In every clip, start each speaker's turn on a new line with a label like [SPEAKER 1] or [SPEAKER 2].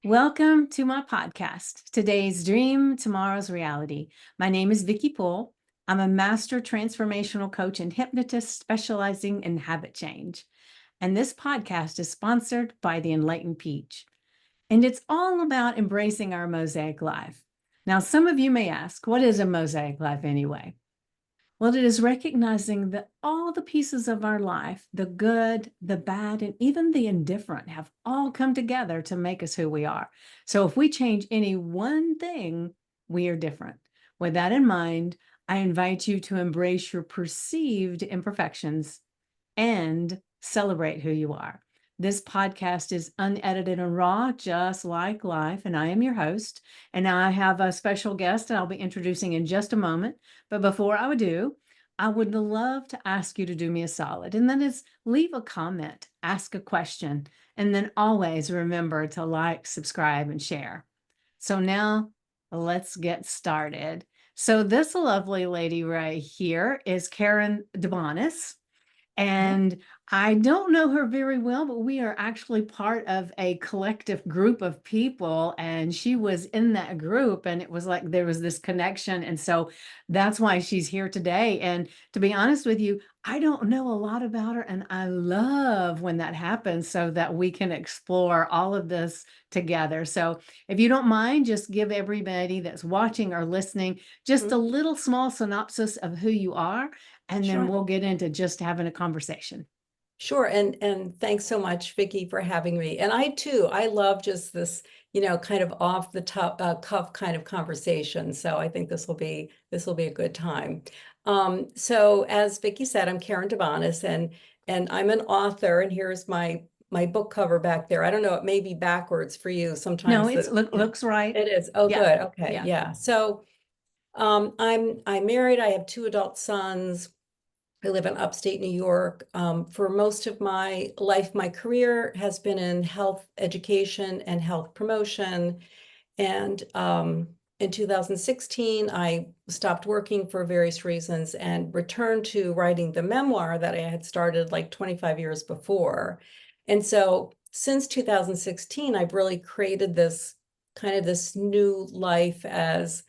[SPEAKER 1] Welcome to my podcast, Today's Dream, Tomorrow's Reality. My name is Vicki Poole. I'm a master transformational coach and hypnotist specializing in habit change. And this podcast is sponsored by the Enlightened Peach. And it's all about embracing our mosaic life. Now, some of you may ask, what is a mosaic life anyway? Well, it is recognizing that all the pieces of our life, the good, the bad, and even the indifferent, have all come together to make us who we are. So if we change any one thing, we are different. With that in mind, I invite you to embrace your perceived imperfections and celebrate who you are. This podcast is unedited and raw, just like life, and I am your host. And now I have a special guest that I'll be introducing in just a moment. But before I do, I would love to ask you to do me a solid, and that is leave a comment, ask a question, and then always remember to like, subscribe, and share. So now let's get started. So this lovely lady right here is Karen DeBonis. And I don't know her very well, but we are actually part of a collective group of people. And she was in that group, and it was like there was this connection. And so that's why she's here today. And to be honest with you, I don't know a lot about her. And I love when that happens so that we can explore all of this together. So if you don't mind, just give everybody that's watching or listening just a little small synopsis of who you are, and then
[SPEAKER 2] Sure.
[SPEAKER 1] we'll get into just having a conversation.
[SPEAKER 2] Sure. And thanks so much, Vicki, for having me. And I too, I love just this, kind of off the top cuff kind of conversation. So I think this will be a good time. So as Vicki said, I'm Karen DeBonis, and I'm an author. And here's my book cover back there. I don't know, it may be backwards for you.
[SPEAKER 1] No,
[SPEAKER 2] Sometimes
[SPEAKER 1] it's looks right.
[SPEAKER 2] it is. Oh,
[SPEAKER 1] Yeah,
[SPEAKER 2] good. Okay.
[SPEAKER 1] yeah.
[SPEAKER 2] Yeah. So I'm married. I have two adult sons. I live in upstate New York. For most of my life, my career has been in health education and health promotion. And in 2016, I stopped working for various reasons and returned to writing the memoir that I had started like 25 years before. And so since 2016, I've really created this new life as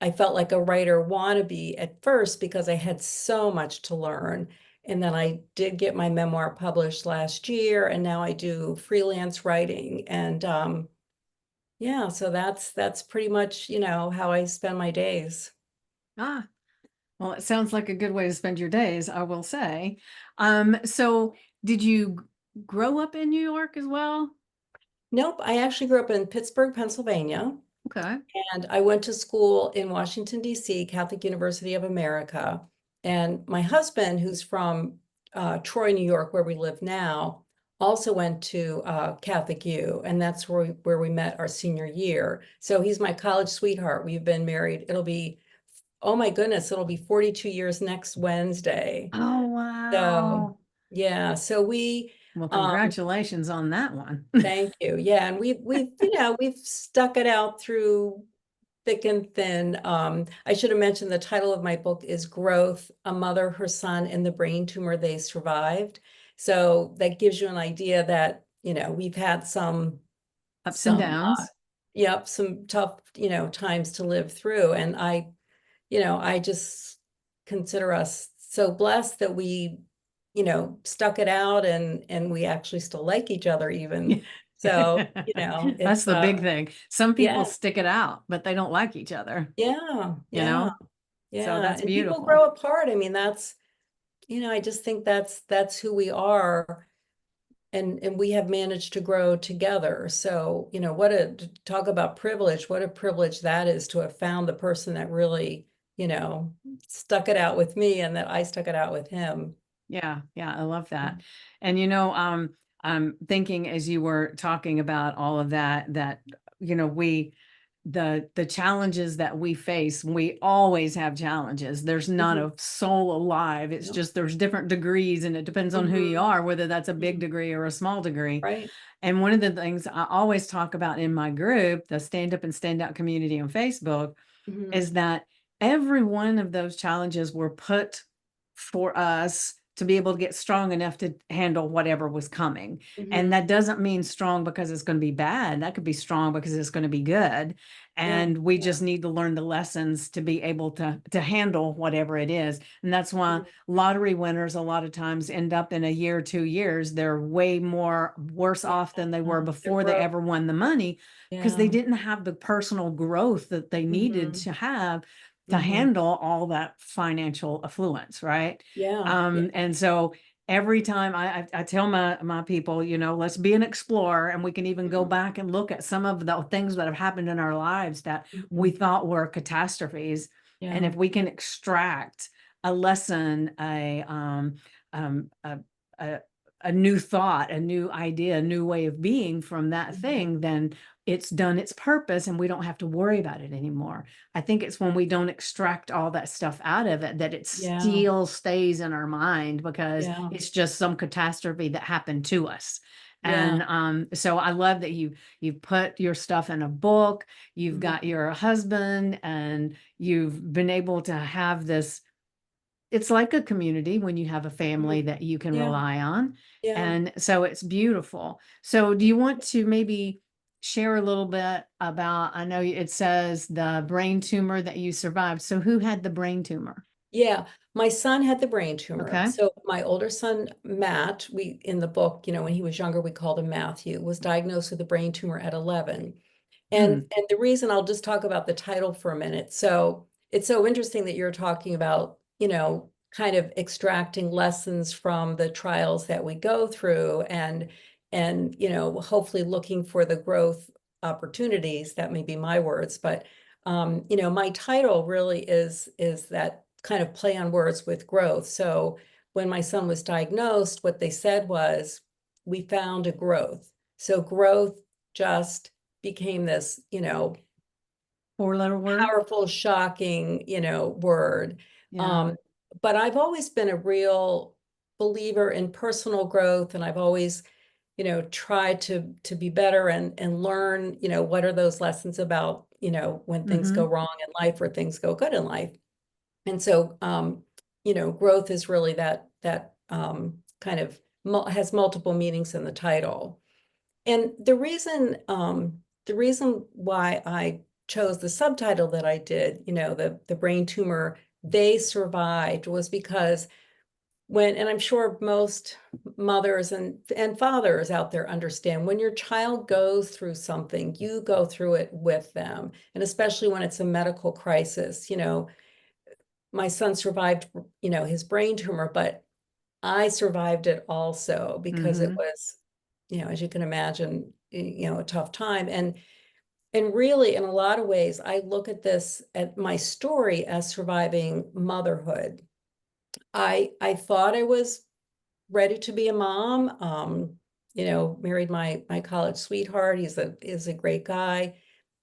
[SPEAKER 2] I felt like a writer wannabe at first because I had so much to learn. And then I did get my memoir published last year, and now I do freelance writing. And yeah, so that's pretty much, how I spend my days.
[SPEAKER 1] Ah, well, it sounds like a good way to spend your days, I will say. So did you grow up in New York as well?
[SPEAKER 2] Nope, I actually grew up in Pittsburgh, Pennsylvania,
[SPEAKER 1] Okay.
[SPEAKER 2] and I went to school in Washington, D.C., Catholic University of America. And my husband, who's from Troy, New York, where we live now, also went to Catholic U, and that's where we met our senior year. So he's my college sweetheart. We've been married. Oh my goodness, it'll be 42 years next Wednesday.
[SPEAKER 1] Oh,
[SPEAKER 2] So
[SPEAKER 1] wow.
[SPEAKER 2] yeah, so
[SPEAKER 1] Well,
[SPEAKER 2] um,
[SPEAKER 1] congratulations on that one.
[SPEAKER 2] thank you. Yeah, and we've stuck it out through thick and thin. I should have mentioned the title of my book is Growth, A Mother, Her Son, and the Brain Tumor They Survived. So that gives you an idea that, we've had
[SPEAKER 1] Ups and
[SPEAKER 2] some,
[SPEAKER 1] downs.
[SPEAKER 2] yep, some tough, times to live through. And I just consider us so blessed that we, stuck it out and we actually still like each other even. So,
[SPEAKER 1] That's
[SPEAKER 2] it's,
[SPEAKER 1] the big thing. Some people
[SPEAKER 2] yeah,
[SPEAKER 1] stick it out, but they don't like each other,
[SPEAKER 2] yeah,
[SPEAKER 1] you
[SPEAKER 2] yeah.
[SPEAKER 1] know? So
[SPEAKER 2] Yeah,
[SPEAKER 1] that's
[SPEAKER 2] and people
[SPEAKER 1] beautiful.
[SPEAKER 2] grow apart. I mean, I just think that's who we are, and we have managed to grow together. So, talk about privilege, what a privilege that is to have found the person that really, stuck it out with me and that I stuck it out with him.
[SPEAKER 1] Yeah, yeah, I love that. And I'm thinking as you were talking about all of that, we the challenges that we face, we always have challenges. There's not
[SPEAKER 2] Mhm.
[SPEAKER 1] a soul alive. It's
[SPEAKER 2] Yep.
[SPEAKER 1] just there's different degrees, and it depends on who you
[SPEAKER 2] Mhm.
[SPEAKER 1] are, whether that's a big
[SPEAKER 2] Mhm.
[SPEAKER 1] degree or a small degree.
[SPEAKER 2] Right.
[SPEAKER 1] And one of the things I always talk about in my group, the Stand Up and Stand Out community on Facebook,
[SPEAKER 2] Mhm.
[SPEAKER 1] is that every one of those challenges were put for us to be able to get strong enough to handle whatever was coming. And
[SPEAKER 2] Mhm.
[SPEAKER 1] that doesn't mean strong because it's going to be bad. That could be strong because it's going to be good.
[SPEAKER 2] Yeah.
[SPEAKER 1] And we
[SPEAKER 2] Yeah.
[SPEAKER 1] just need to learn the lessons to be able to handle whatever it is. And that's why
[SPEAKER 2] Mhm.
[SPEAKER 1] lottery winners a lot of times end up in a year, 2 years, they're way more worse
[SPEAKER 2] Yeah.
[SPEAKER 1] off than they were
[SPEAKER 2] They're
[SPEAKER 1] before they
[SPEAKER 2] broke.
[SPEAKER 1] ever won the money, because they
[SPEAKER 2] Yeah.
[SPEAKER 1] didn't have the personal growth that they needed
[SPEAKER 2] Mhm.
[SPEAKER 1] to have to
[SPEAKER 2] Mhm.
[SPEAKER 1] handle all that financial affluence, right?
[SPEAKER 2] Yeah. Yeah.
[SPEAKER 1] And so every time I tell my people, let's be an explorer, and we can even go
[SPEAKER 2] Mhm.
[SPEAKER 1] back and look at some of the things that have happened in our lives that we
[SPEAKER 2] Mhm.
[SPEAKER 1] thought were catastrophes. And
[SPEAKER 2] Yeah.
[SPEAKER 1] if we can extract a lesson, a, a, a new thought, a new idea, a new way of being from that
[SPEAKER 2] Mhm.
[SPEAKER 1] thing, then it's done its purpose and we don't have to worry about it anymore. I think it's when we don't extract all that stuff out of it that it
[SPEAKER 2] Yeah.
[SPEAKER 1] still stays in our mind because
[SPEAKER 2] Yeah.
[SPEAKER 1] it's just some catastrophe that happened to us.
[SPEAKER 2] Yeah.
[SPEAKER 1] And so I love that you put your stuff in a book, you've got
[SPEAKER 2] Mhm.
[SPEAKER 1] your husband, and you've been able to have this. It's like a community when you have a family
[SPEAKER 2] Mhm.
[SPEAKER 1] that you can
[SPEAKER 2] Yeah.
[SPEAKER 1] rely on.
[SPEAKER 2] Yeah.
[SPEAKER 1] And so it's beautiful. So do you want to maybe share a little bit about, I know it says the brain tumor that you survived. So who had the brain tumor?
[SPEAKER 2] Yeah, my son had the brain tumor.
[SPEAKER 1] Okay.
[SPEAKER 2] So my older son, Matt, we in the book, when he was younger, we called him Matthew, was diagnosed with a brain tumor at 11. And
[SPEAKER 1] Mm,
[SPEAKER 2] and the reason I'll just talk about the title for a minute. So it's so interesting that you're talking about, kind of extracting lessons from the trials that we go through and hopefully looking for the growth opportunities. That may be my words, but my title really is that kind of play on words with growth. So when my son was diagnosed, what they said was, we found a growth. So growth just became this,
[SPEAKER 1] 4-letter word.
[SPEAKER 2] powerful, shocking, word.
[SPEAKER 1] Yeah.
[SPEAKER 2] Um, but I've always been a real believer in personal growth, and I've always, tried to be better and learn, what are those lessons about, when things go
[SPEAKER 1] Mm-hmm.
[SPEAKER 2] wrong in life or things go good in life. And so, growth is really that kind of has multiple meanings in the title. And the reason why I chose the subtitle that I did, the brain tumor they survived, was because and I'm sure most mothers and fathers out there understand, when your child goes through something, you go through it with them. And especially when it's a medical crisis, my son survived, his brain tumor, but I survived it also because it
[SPEAKER 1] Mm-hmm.
[SPEAKER 2] was, as you can imagine, a tough time. And really, in a lot of ways, I look at my story as surviving motherhood. I thought I was ready to be a mom. Married my college sweetheart. He's a great guy.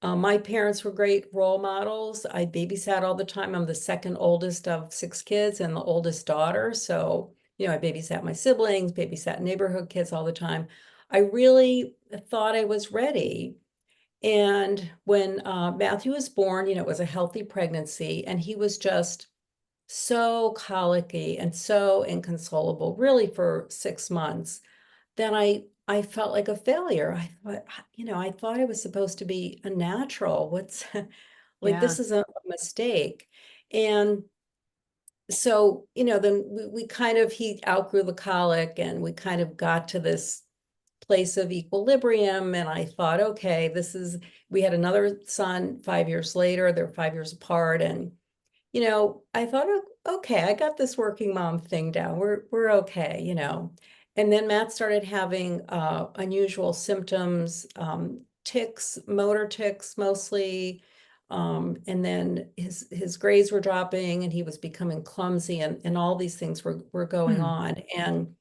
[SPEAKER 2] My parents were great role models. I babysat all the time. I'm the second oldest of 6 kids and the oldest daughter. So, I babysat my siblings, babysat neighborhood kids all the time. I really thought I was ready. And when Matthew was born, it was a healthy pregnancy, and he was just so colicky and so inconsolable, really, for 6 months. Then I felt like a failure. I thought, I thought I was supposed to be a natural. What's like,
[SPEAKER 1] Yeah.
[SPEAKER 2] this is a mistake. And so, then we kind of, he outgrew the colic, and we kind of got to this place of equilibrium. And I thought, okay, we had another son 5 years later. They're 5 years apart. And I thought, okay, I got this working mom thing down. We're okay. And then Matt started having unusual symptoms, tics, motor tics mostly. And then his grades were dropping, and he was becoming clumsy, and all these things were going
[SPEAKER 1] Hmm.
[SPEAKER 2] on. And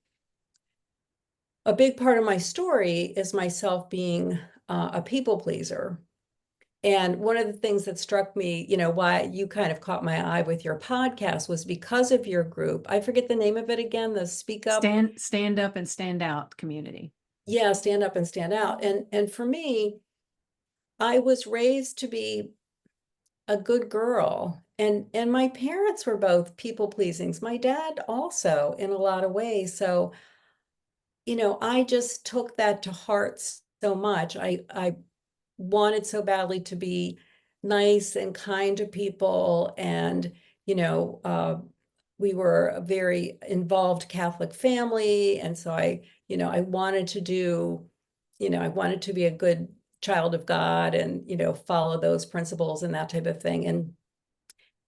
[SPEAKER 2] a big part of my story is myself being a people pleaser. And one of the things that struck me, why you kind of caught my eye with your podcast, was because of your group. I forget the name of it again, the Speak Up.
[SPEAKER 1] Stand up and stand out community.
[SPEAKER 2] Yeah, stand up and stand out. And for me, I was raised to be a good girl. and my parents were both people pleasings. My dad also in a lot of ways. So, I just took that to heart so much. I wanted so badly to be nice and kind to people. And, you know, uh, we were a very involved Catholic family. And so I wanted to I wanted to be a good child of God and, follow those principles and that type of thing. And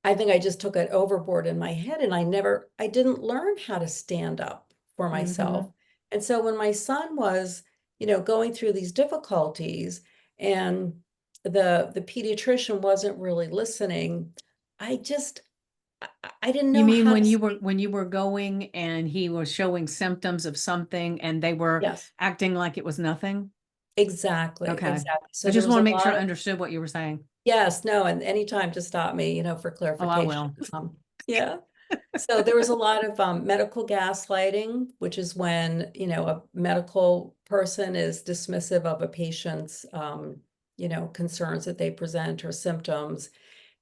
[SPEAKER 2] I think I just took it overboard in my head and I didn't learn how to stand up for myself.
[SPEAKER 1] Mhm.
[SPEAKER 2] And so when my son was, going through these difficulties and the pediatrician wasn't really listening, I just I didn't
[SPEAKER 1] You
[SPEAKER 2] know
[SPEAKER 1] mean
[SPEAKER 2] how to
[SPEAKER 1] when you were going and he was showing symptoms of something and they were
[SPEAKER 2] yes,
[SPEAKER 1] acting like it was nothing?
[SPEAKER 2] exactly,
[SPEAKER 1] Okay.
[SPEAKER 2] exactly.
[SPEAKER 1] I
[SPEAKER 2] So there
[SPEAKER 1] just
[SPEAKER 2] was
[SPEAKER 1] wanna
[SPEAKER 2] a
[SPEAKER 1] make sure
[SPEAKER 2] lot
[SPEAKER 1] I
[SPEAKER 2] of
[SPEAKER 1] understood what you were saying.
[SPEAKER 2] yes, no, and any time to stop me, for
[SPEAKER 1] Oh, I
[SPEAKER 2] clarification.
[SPEAKER 1] will.
[SPEAKER 2] Yeah. So there was a lot of medical gaslighting, which is when, a medical person is dismissive of a patient's, concerns that they present or symptoms.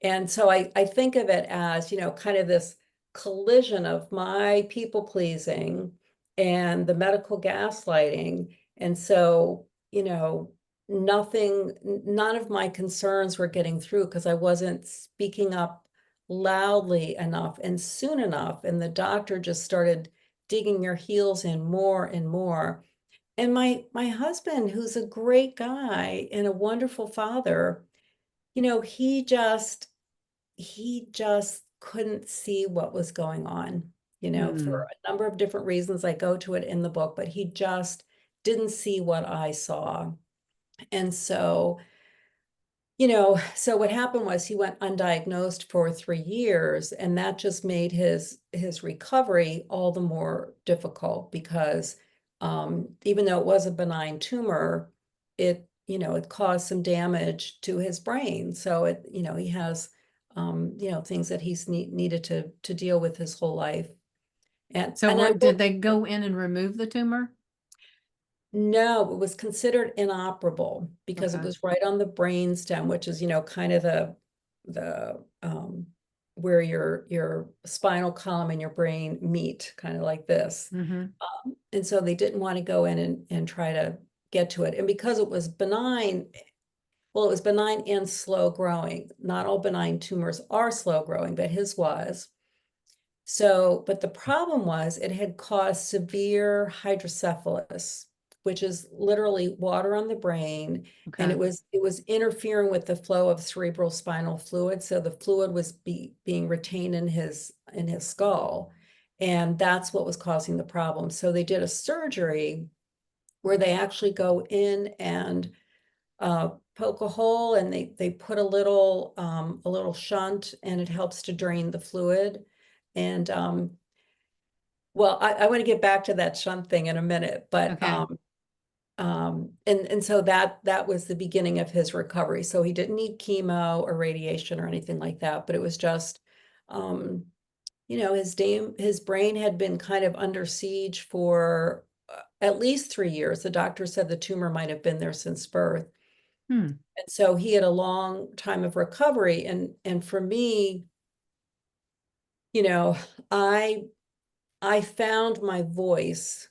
[SPEAKER 2] And so I think of it as, kind of this collision of my people pleasing and the medical gaslighting. And so, none of my concerns were getting through because I wasn't speaking up loudly enough and soon enough. And the doctor just started digging their heels in more and more. And my husband, who's a great guy and a wonderful father, you know, he just couldn't see what was going on, for
[SPEAKER 1] Mm.
[SPEAKER 2] a number of different reasons. I go to it in the book, but he just didn't see what I saw. And so, so what happened was he went undiagnosed for 3 years, and that just made his recovery all the more difficult because even though it was a benign tumor, it caused some damage to his brain. So he has things that he's needed to deal with his whole life. And
[SPEAKER 1] So
[SPEAKER 2] and I
[SPEAKER 1] what
[SPEAKER 2] will
[SPEAKER 1] did they go in and remove the tumor?
[SPEAKER 2] No, it was considered inoperable because it
[SPEAKER 1] Okay.
[SPEAKER 2] was right on the brain stem, which is, kind of the where your spinal column and your brain meet, kind of like this.
[SPEAKER 1] Mhm.
[SPEAKER 2] And so they didn't want to go in and try to get to it. And because it was benign, well, it was benign and slow growing. Not all benign tumors are slow growing, but his was. So, but the problem was it had caused severe hydrocephalus, which is literally water on the brain, and
[SPEAKER 1] Okay.
[SPEAKER 2] it was interfering with the flow of cerebral spinal fluid. So the fluid was being retained in his skull, and that's what was causing the problem. So they did a surgery where they actually go in and poke a hole, and they put a little shunt, and it helps to drain the fluid. And well, I want to get back to that shunt thing in a minute, but
[SPEAKER 1] Okay.
[SPEAKER 2] and so that was the beginning of his recovery. So he didn't need chemo or radiation or anything like that, but it was just um, his brain had been kind of under siege for at least 3 years. The doctor said the tumor might have been there since birth.
[SPEAKER 1] Hmm.
[SPEAKER 2] And so he had a long time of recovery. And for me, you know, I I found my voice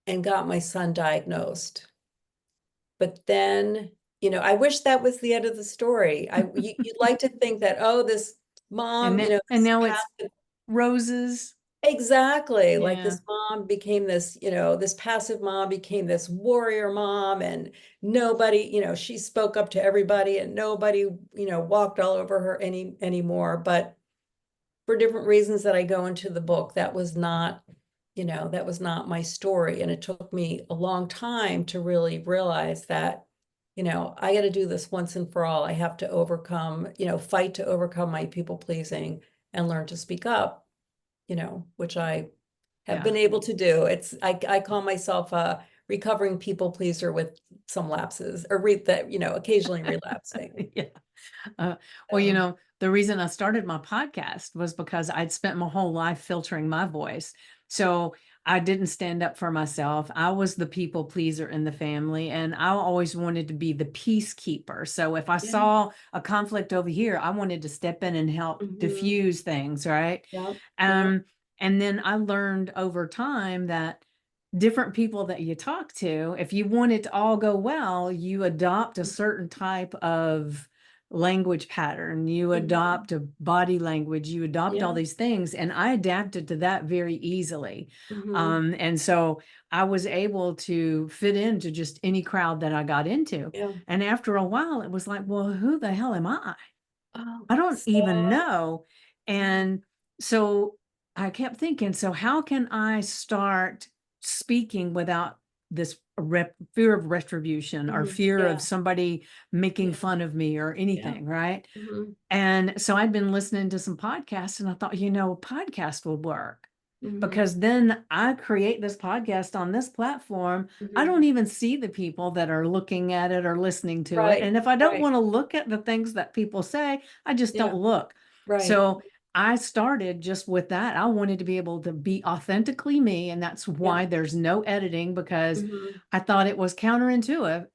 [SPEAKER 2] and got my son diagnosed. But then, I wish that was the end of the story. You'd like to think that, oh, this mom,
[SPEAKER 1] And
[SPEAKER 2] this
[SPEAKER 1] now it's
[SPEAKER 2] passive,
[SPEAKER 1] roses.
[SPEAKER 2] exactly, like
[SPEAKER 1] Yeah.
[SPEAKER 2] this mom became this passive mom became this warrior mom, and nobody, she spoke up to everybody, and nobody, walked all over her anymore. But for different reasons that I go into the book, that was not my story. And it took me a long time to really realize that, I got to do this once and for all. I have to fight to overcome my people pleasing and learn to speak up, which I have
[SPEAKER 1] Yeah.
[SPEAKER 2] been able to do. I call myself a recovering people pleaser with some lapses or occasionally relapsing.
[SPEAKER 1] Yeah. Uh, well,
[SPEAKER 2] So,
[SPEAKER 1] the reason I started my podcast was because I'd spent my whole life filtering my voice. So I didn't stand up for myself. I was the people pleaser in the family, and I always wanted to be the peacekeeper. So if I
[SPEAKER 2] Yeah.
[SPEAKER 1] saw a conflict over here, I wanted to step in and help
[SPEAKER 2] Mhm.
[SPEAKER 1] diffuse things, right?
[SPEAKER 2] Yep. Yep.
[SPEAKER 1] Um, and then I learned over time that different people that you talk to, if you want it to all go well, you adopt a certain type of language pattern, you
[SPEAKER 2] Mhm.
[SPEAKER 1] adopt a body language, you adopt all
[SPEAKER 2] Yeah.
[SPEAKER 1] these things. And I adapted to that very easily.
[SPEAKER 2] Mhm.
[SPEAKER 1] And so I was able to fit into just any crowd that I got into.
[SPEAKER 2] Yeah.
[SPEAKER 1] And after a while, it was like, well, who the hell am I?
[SPEAKER 2] Oh,
[SPEAKER 1] I don't even
[SPEAKER 2] so
[SPEAKER 1] know.
[SPEAKER 2] yeah.
[SPEAKER 1] And so I kept thinking, so how can I start speaking without this fear of retribution or
[SPEAKER 2] Mhm.
[SPEAKER 1] fear of
[SPEAKER 2] Yeah.
[SPEAKER 1] somebody making
[SPEAKER 2] Yeah.
[SPEAKER 1] fun of me or
[SPEAKER 2] Yeah.
[SPEAKER 1] anything, right?
[SPEAKER 2] Mhm.
[SPEAKER 1] And so I'd been listening to some podcasts and I thought, a podcast would work
[SPEAKER 2] Mhm.
[SPEAKER 1] because then I create this podcast on this platform. I don't
[SPEAKER 2] Mhm.
[SPEAKER 1] even see the people that are looking at it or listening to it.
[SPEAKER 2] Right.
[SPEAKER 1] And if I don't
[SPEAKER 2] Right.
[SPEAKER 1] want to look at the things that people say, I just
[SPEAKER 2] Yeah.
[SPEAKER 1] don't look.
[SPEAKER 2] Right.
[SPEAKER 1] So I started just with that. I wanted to be able to be authentically me. And that's
[SPEAKER 2] Yeah.
[SPEAKER 1] why there's no editing, because
[SPEAKER 2] Mhm.
[SPEAKER 1] I thought it was counterintuitive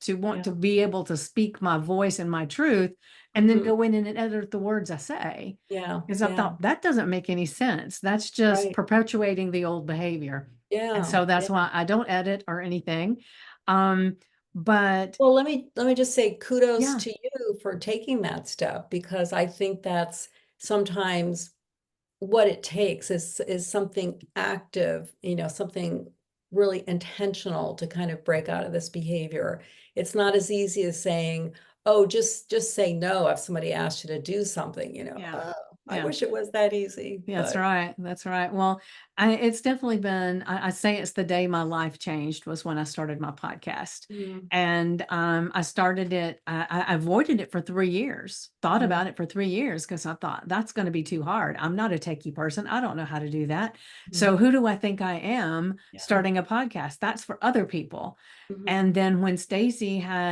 [SPEAKER 1] to want
[SPEAKER 2] Yeah.
[SPEAKER 1] to be able to speak my voice and my truth and then
[SPEAKER 2] Mhm.
[SPEAKER 1] go in and edit the words I say.
[SPEAKER 2] Yeah.
[SPEAKER 1] Because I
[SPEAKER 2] Yeah.
[SPEAKER 1] thought that doesn't make any sense. That's just
[SPEAKER 2] Right.
[SPEAKER 1] perpetuating the old behavior. And
[SPEAKER 2] Yeah.
[SPEAKER 1] so that's
[SPEAKER 2] Yeah.
[SPEAKER 1] why I don't edit or anything. Um, but
[SPEAKER 2] Well, let me just say kudos
[SPEAKER 1] yeah,
[SPEAKER 2] to you for taking that step, because I think that's sometimes what it takes is something active, something really intentional to kind of break out of this behavior. It's not as easy as saying, "Oh, just say no if somebody asks you to do something,"
[SPEAKER 1] yeah,
[SPEAKER 2] Oh, I
[SPEAKER 1] yeah.
[SPEAKER 2] wish it was that easy,
[SPEAKER 1] Yeah, that's
[SPEAKER 2] but
[SPEAKER 1] right. That's right. Well, it's definitely been, I say it's the day my life changed was when I started my podcast.
[SPEAKER 2] mm,
[SPEAKER 1] And I started it, I avoided it for 3 years, thought
[SPEAKER 2] mm,
[SPEAKER 1] about it for 3 years because I thought that's going to be too hard. I'm not a techie person. I don't know how to do that.
[SPEAKER 2] mm,
[SPEAKER 1] So who do I think I am
[SPEAKER 2] yeah.
[SPEAKER 1] starting a podcast? That's for other people. And
[SPEAKER 2] Mhm.
[SPEAKER 1] then when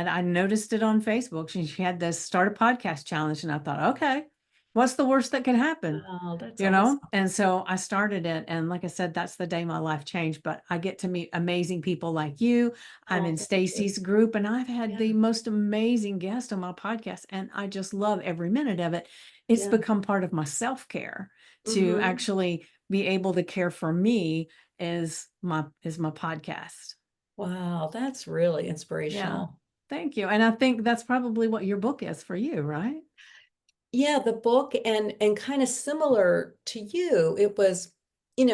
[SPEAKER 1] I noticed it on Facebook, she had this start a podcast challenge. And I thought, okay, what's the worst that can happen?
[SPEAKER 2] Oh, that's awesome.
[SPEAKER 1] And so I started it. And like I said, that's the day my life changed. But I get to meet amazing people like you. I'm
[SPEAKER 2] Oh,
[SPEAKER 1] in
[SPEAKER 2] thank you.
[SPEAKER 1] Stacy's group, and I've had
[SPEAKER 2] Yeah,
[SPEAKER 1] the most amazing guests on my podcast. And I just love every minute of it. It's
[SPEAKER 2] yeah.
[SPEAKER 1] become part of my self-care to
[SPEAKER 2] Mhm.
[SPEAKER 1] actually be able to care for me is my podcast.
[SPEAKER 2] Wow, that's really
[SPEAKER 1] Yeah.
[SPEAKER 2] inspirational.
[SPEAKER 1] Thank you. And I think that's probably what your book is for you, right?
[SPEAKER 2] Yeah, the book and kind of similar to you, it was,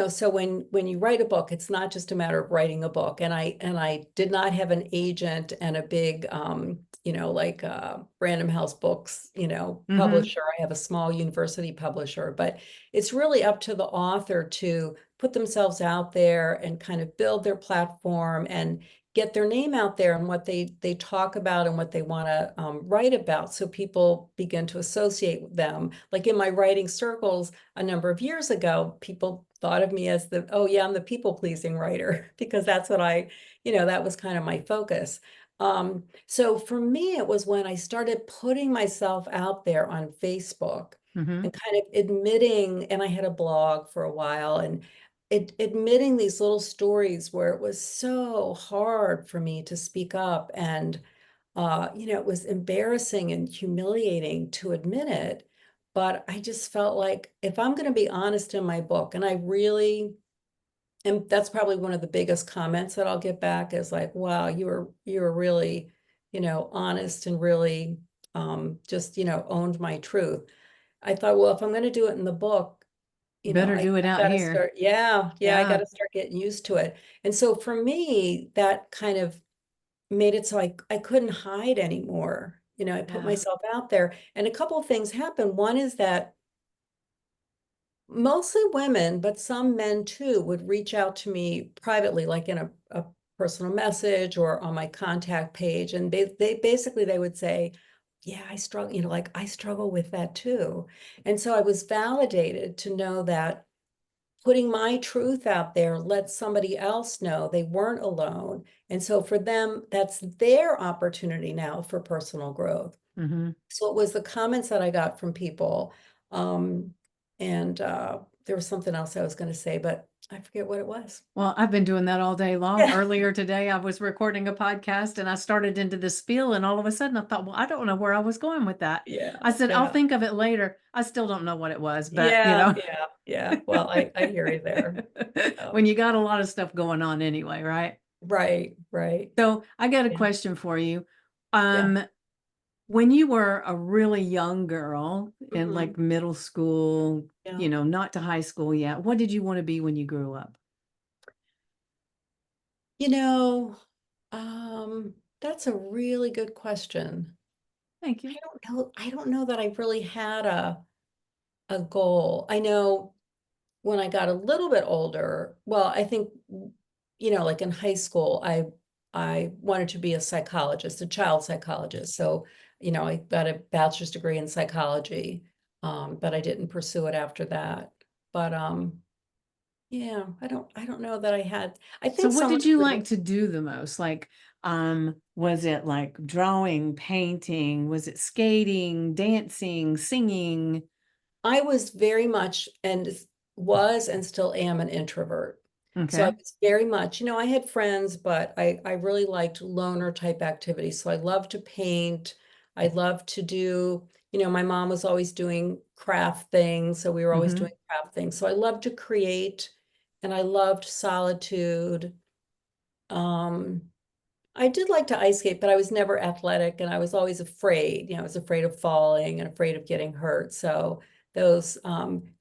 [SPEAKER 2] so when you write a book, it's not just a matter of writing a book. And I did not have an agent and a big like Random House Books,
[SPEAKER 1] Mm-hmm.
[SPEAKER 2] publisher. I have a small university publisher, but it's really up to the author to put themselves out there and kind of build their platform and get their name out there and what they talk about and what they want to write about, so people begin to associate them. Like in my writing circles a number of years ago, people thought of me as oh yeah, I'm the people pleasing writer because that's what that was kind of my focus. So for me, it was when I started putting myself out there on Facebook
[SPEAKER 1] Mm-hmm.
[SPEAKER 2] and kind of admitting, and I had a blog for a while, and admitting these little stories where it was so hard for me to speak up, and it was embarrassing and humiliating to admit it. But I just felt like if I'm going to be honest in my book, and I really, and that's probably one of the biggest comments that I'll get back is like, wow, you were really, honest and really just, owned my truth. I thought, well, if I'm going to do it in the book,
[SPEAKER 1] Better
[SPEAKER 2] I
[SPEAKER 1] do it out
[SPEAKER 2] got to
[SPEAKER 1] here.
[SPEAKER 2] start, yeah, I got
[SPEAKER 1] Yeah.
[SPEAKER 2] to start getting used to it. And so for me, that kind of made it so I couldn't hide anymore. I put
[SPEAKER 1] Yeah.
[SPEAKER 2] myself out there, and a couple of things happened. One is that mostly women, but some men too, would reach out to me privately, like in a personal message or on my contact page. And they basically, they would say, yeah, I struggle, like I struggle with that too. And so I was validated to know that putting my truth out there let somebody else know they weren't alone. And so for them, that's their opportunity now for personal growth.
[SPEAKER 1] Mm-hmm.
[SPEAKER 2] So it was the comments that I got from people, um, and there was something else I was going to say, but I forget what it was.
[SPEAKER 1] Well, I've been doing that all day long.
[SPEAKER 2] Yeah.
[SPEAKER 1] Earlier today, I was recording a podcast and I started into the spiel, and all of a sudden I thought, well, I don't know where I was going with that.
[SPEAKER 2] Yeah.
[SPEAKER 1] I said, I'll
[SPEAKER 2] Yeah.
[SPEAKER 1] think of it later. I still don't know what it was, but
[SPEAKER 2] Yeah. Yeah. Yeah. Well, I hear you there.
[SPEAKER 1] when you got a lot of stuff going on anyway, right?
[SPEAKER 2] Right. Right.
[SPEAKER 1] So I got a
[SPEAKER 2] Yeah.
[SPEAKER 1] question for you.
[SPEAKER 2] Yeah.
[SPEAKER 1] Um, when you were a really young girl in
[SPEAKER 2] Mhm.
[SPEAKER 1] like middle school,
[SPEAKER 2] Yeah.
[SPEAKER 1] not to high school yet, what did you want to be when you grew up?
[SPEAKER 2] You know, that's a really good question.
[SPEAKER 1] Thank you.
[SPEAKER 2] I don't know that I really had a goal. I know when I got a little bit older, well, I think, like in high school, I wanted to be a psychologist, a child psychologist. So, I got a bachelor's degree in psychology, but I didn't pursue it after that. But yeah, I don't know that I had. I
[SPEAKER 1] So
[SPEAKER 2] think
[SPEAKER 1] what
[SPEAKER 2] so
[SPEAKER 1] did
[SPEAKER 2] much
[SPEAKER 1] you
[SPEAKER 2] of
[SPEAKER 1] like
[SPEAKER 2] it.
[SPEAKER 1] to do the most? Like, was it like drawing, painting? Was it skating, dancing, singing?
[SPEAKER 2] I was very much was and still am an introvert. So I
[SPEAKER 1] Okay.
[SPEAKER 2] was very much, I had friends, but I really liked loner type activities. So I loved to paint. I loved to do, my mom was always doing craft things. So we were always
[SPEAKER 1] Mm-hmm.
[SPEAKER 2] doing craft things. So I loved to create and I loved solitude. Um, I did like to ice skate, but I was never athletic and I was always afraid. I was afraid of falling and afraid of getting hurt. So those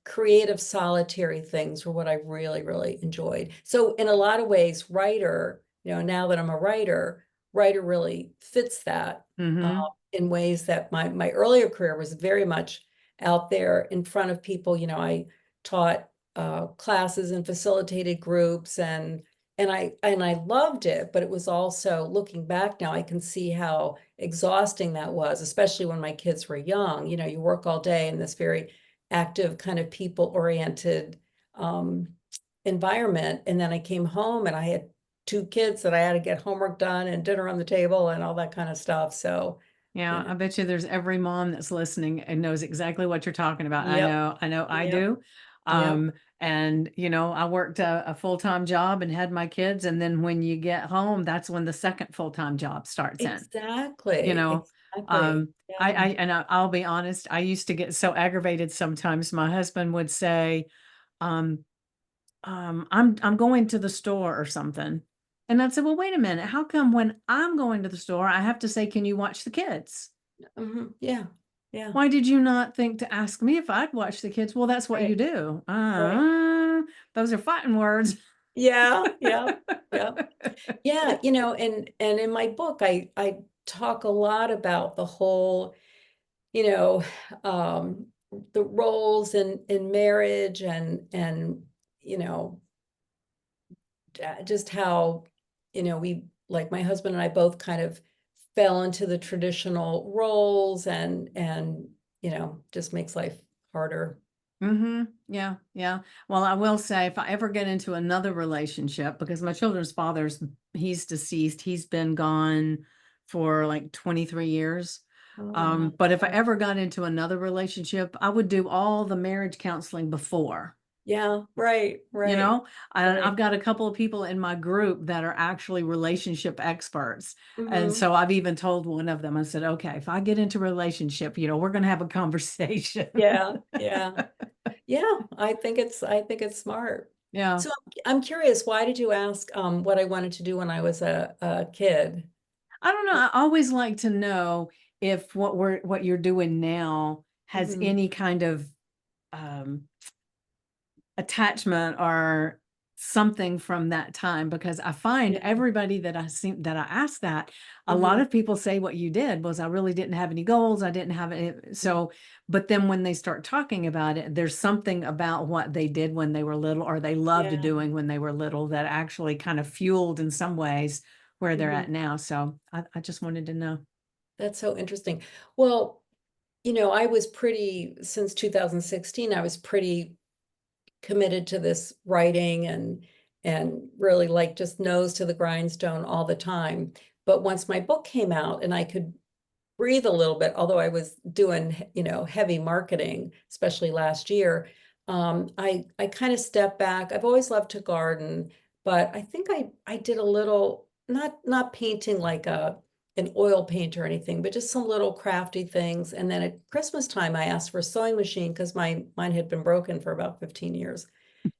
[SPEAKER 2] creative solitary things were what I really, really enjoyed. So in a lot of ways, writer, now that I'm a writer really fits that
[SPEAKER 1] Mm-hmm.
[SPEAKER 2] in ways that my earlier career was very much out there in front of people. I taught classes and facilitated groups and I loved it, but it was also looking back now, I can see how exhausting that was, especially when my kids were young. You work all day in this very active, kind of people-oriented um, environment. And then I came home and I had two kids that I had to get homework done and dinner on the table and all that kind of stuff. So, you
[SPEAKER 1] Yeah,
[SPEAKER 2] know,
[SPEAKER 1] I bet you there's every mom that's listening and knows exactly what you're talking about.
[SPEAKER 2] yep,
[SPEAKER 1] I know I
[SPEAKER 2] yep,
[SPEAKER 1] do.
[SPEAKER 2] yep,
[SPEAKER 1] And I worked a full-time job and had my kids, and then when you get home, that's when the second full-time job starts in. You
[SPEAKER 2] exactly,
[SPEAKER 1] know,
[SPEAKER 2] exactly. Yeah.
[SPEAKER 1] I'll be honest, I used to get so aggravated sometimes. My husband would say, um, I'm going to the store or something. And I'd say, well, wait a minute. How come when I'm going to the store, I have to say, can you watch the kids?
[SPEAKER 2] Yeah. Yeah.
[SPEAKER 1] Why did you not think to ask me if I'd watch the kids? Well, that's what you
[SPEAKER 2] Right.
[SPEAKER 1] do.
[SPEAKER 2] Right.
[SPEAKER 1] Those are fighting words.
[SPEAKER 2] Yeah. Yeah. Yeah. Yeah. And in my book, I talk a lot about the whole, you know, um, the roles in marriage and you know, just how, we like my husband and I both kind of fell into the traditional roles and just makes life harder.
[SPEAKER 1] Yeah, yeah. Well, I will say if I ever get into another relationship, because my children's he's deceased. He's been gone for like 23 years.
[SPEAKER 2] Oh my
[SPEAKER 1] But if I
[SPEAKER 2] God.
[SPEAKER 1] ever got into another relationship, I would do all the marriage counseling before.
[SPEAKER 2] Yeah, right,
[SPEAKER 1] You
[SPEAKER 2] right,
[SPEAKER 1] know, I've
[SPEAKER 2] right.
[SPEAKER 1] got a couple of people in my group that are actually relationship experts. And
[SPEAKER 2] Hmm.
[SPEAKER 1] so I've even told one of them, I said, okay, if I get into a relationship, we're going to have a conversation.
[SPEAKER 2] Yeah, yeah, yeah. I think it's smart.
[SPEAKER 1] Yeah.
[SPEAKER 2] So I'm curious, why did you ask what I wanted to do when I was a kid?
[SPEAKER 1] I don't know. I always like to know if what you're doing now has
[SPEAKER 2] Hmm.
[SPEAKER 1] any kind of um attachment or something from that time, because I find
[SPEAKER 2] Yeah.
[SPEAKER 1] everybody that I ask that, a lot
[SPEAKER 2] Hmm.
[SPEAKER 1] of people say what you did was I really didn't have any goals. I didn't have any. So, but then when they start talking about it, there's something about what they did when they were little or they loved
[SPEAKER 2] Yeah.
[SPEAKER 1] doing when they were little that actually kind of fueled in some ways where they're
[SPEAKER 2] Hmm.
[SPEAKER 1] at now. So I just wanted to know.
[SPEAKER 2] That's so interesting. Well, I was since 2016, I was pretty committed to this writing and really like just nose to the grindstone all the time. But once my book came out and I could breathe a little bit, although I was doing, heavy marketing, especially last year, I kind of step back. I've always loved to garden, but I think I did a little, not painting like an oil paint or anything, but just some little crafty things. And then at Christmas time, I asked for a sewing machine because mine had been broken for about 15 years.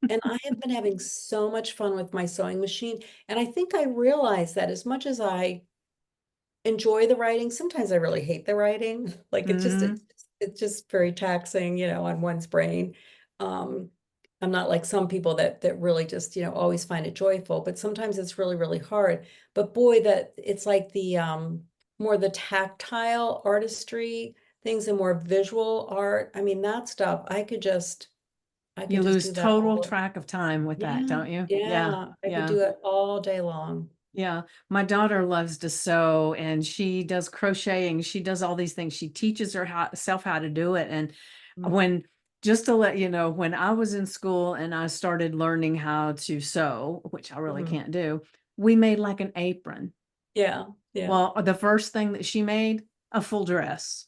[SPEAKER 2] And I have been having so much fun with my sewing machine. And I think I realized that as much as I enjoy the writing, sometimes I really hate the writing. Like
[SPEAKER 1] Hmm.
[SPEAKER 2] it's just very taxing, on one's brain. Um, I'm not like some people that really just, always find it joyful, but sometimes it's really, really hard. But boy, that it's like the more the tactile artistry things and more visual art. I mean, that stuff, I
[SPEAKER 1] You
[SPEAKER 2] could just
[SPEAKER 1] lose
[SPEAKER 2] do that
[SPEAKER 1] total
[SPEAKER 2] all.
[SPEAKER 1] track of time with that,
[SPEAKER 2] Yeah,
[SPEAKER 1] don't you? Yeah.
[SPEAKER 2] yeah, I could
[SPEAKER 1] Yeah.
[SPEAKER 2] do it all day long.
[SPEAKER 1] Yeah, my daughter loves to sew and she does crocheting. She does all these things. She teaches herself how to do it. And
[SPEAKER 2] Mm,
[SPEAKER 1] when, just to let you know, when I was in school and I started learning how to sew, which I really
[SPEAKER 2] mhm.
[SPEAKER 1] can't do, we made like an apron.
[SPEAKER 2] Yeah, yeah.
[SPEAKER 1] Well, the first thing that she made, a full dress.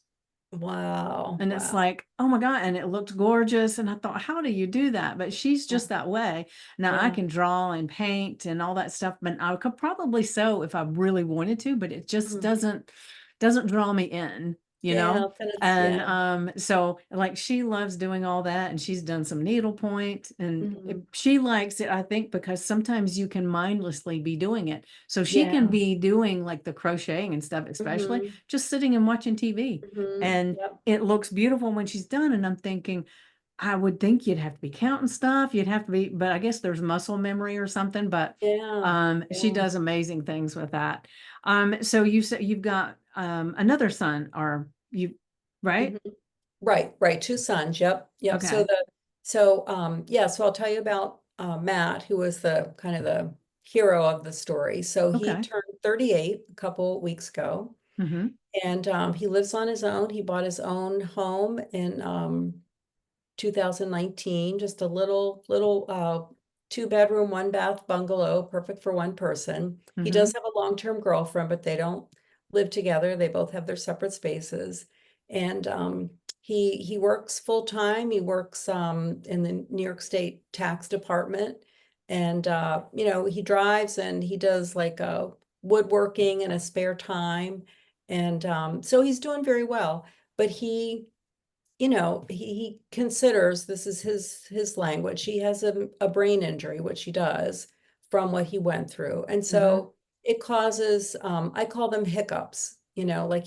[SPEAKER 2] Wow,
[SPEAKER 1] And it's
[SPEAKER 2] wow.
[SPEAKER 1] like, oh my God. And it looked gorgeous. And I thought, how do you do that? But she's
[SPEAKER 2] Yeah,
[SPEAKER 1] just that way. Now I
[SPEAKER 2] yeah.
[SPEAKER 1] can draw and paint and all that stuff, but I could probably sew if I really wanted to, but it just
[SPEAKER 2] Mhm.
[SPEAKER 1] doesn't draw me in, you
[SPEAKER 2] Yeah,
[SPEAKER 1] know?
[SPEAKER 2] then it's
[SPEAKER 1] And
[SPEAKER 2] yeah.
[SPEAKER 1] so like she loves doing all that and she's done some needlepoint and
[SPEAKER 2] Mhm.
[SPEAKER 1] she likes it, I think, because sometimes you can mindlessly be doing it. So she can
[SPEAKER 2] Yeah.
[SPEAKER 1] be doing like the crocheting and stuff, especially
[SPEAKER 2] Mhm.
[SPEAKER 1] just sitting and watching TV.
[SPEAKER 2] Mhm.
[SPEAKER 1] And
[SPEAKER 2] Yep.
[SPEAKER 1] it looks beautiful when she's done, and I'm thinking, I would think you'd have to be counting stuff, you'd have to be, but I guess there's muscle memory or something, but
[SPEAKER 2] Yeah.
[SPEAKER 1] she
[SPEAKER 2] Yeah.
[SPEAKER 1] does amazing things with that. So you said you've got another son, or you, right?
[SPEAKER 2] Mhm. Right, right. Two sons. Yep. Yep.
[SPEAKER 1] Okay.
[SPEAKER 2] Yeah, so I'll tell you about Matt, who was the kind of the hero of the story. So he
[SPEAKER 1] Okay.
[SPEAKER 2] turned 38 a couple weeks ago,
[SPEAKER 1] Mm-hmm.
[SPEAKER 2] and he lives on his own. He bought his own home in 2019, just a little 2 bedroom, 1 bath bungalow, perfect for one person. He
[SPEAKER 1] Mm-hmm.
[SPEAKER 2] does have a long-term girlfriend, but they don't live together. They both have their separate spaces. And he works full time. He works in the New York State Tax Department. And he drives and he does like woodworking in a spare time. And so he's doing very well. But he considers this is his language. He has a brain injury, which he does from what he went through. And
[SPEAKER 1] Mm-hmm.
[SPEAKER 2] so it causes, I call them hiccups, like